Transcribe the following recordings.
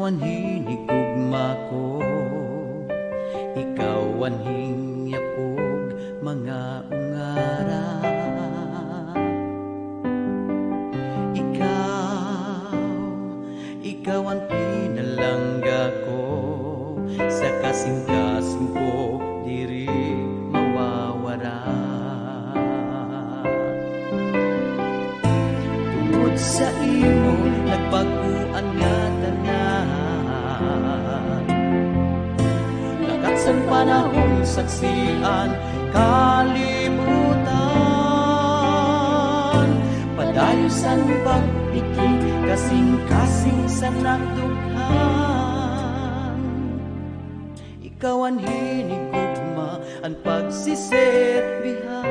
ang hinigugma ko, ikaw ang hingyapog mga ungara. Ikaw ang pinalangga ko, sa kasing-kasing ko diri mawawara. Tungod sa imo nagbaguan nga tanan, lakat sang panahon saksian kalibutan, padayon sang pagpiki kasing-kasing sa nagdughan. Ikaw ang hinigugma ang pagsiserbihan.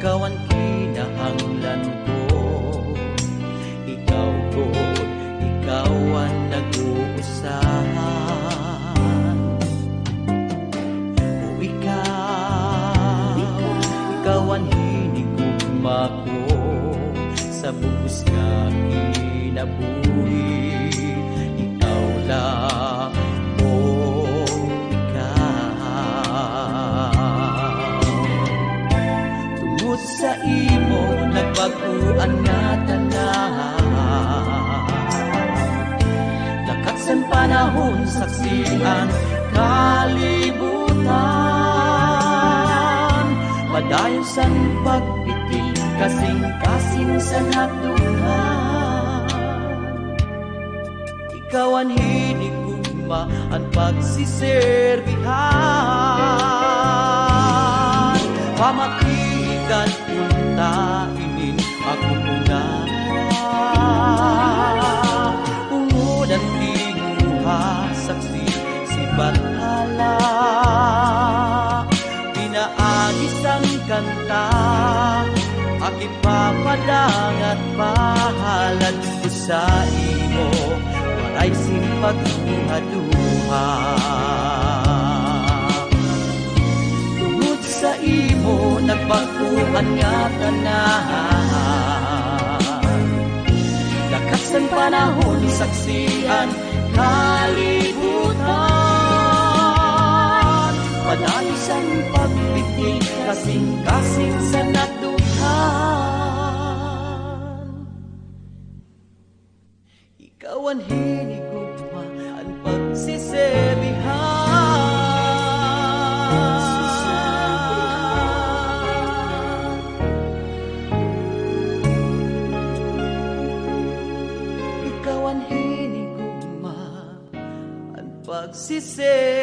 Ikaw ang kinahanglan ko, ikaw God, ikaw ang nag-uusahan. O ikaw ang hinigugma ko, sa bugos nga kinabuhi. Ikaw lang, sa imo nagbaguan nga tanan, lakat sang panahon saksian kalibutan, padayon sang pagpiti kasing-kasing sa nagdughan. Ikaw ang hinigugma ang pagsiserbihan. Pamakigan untainin akong ungara, ungod ang tinguha saksi si Bathala. Pinaagis ang kanta akit papadangat bahalad ko sa imo, walay simpagduha-duha. Sa imo nagbaguan nga tanan, lakat sang panahon saksian kalibutan, padayon sang pagpiti kasing-kasing sa nagdughan. Ikaw ang hinigugma ang pagsiserbihan. Ikaw ang hinigugma ang pagsiserbihan.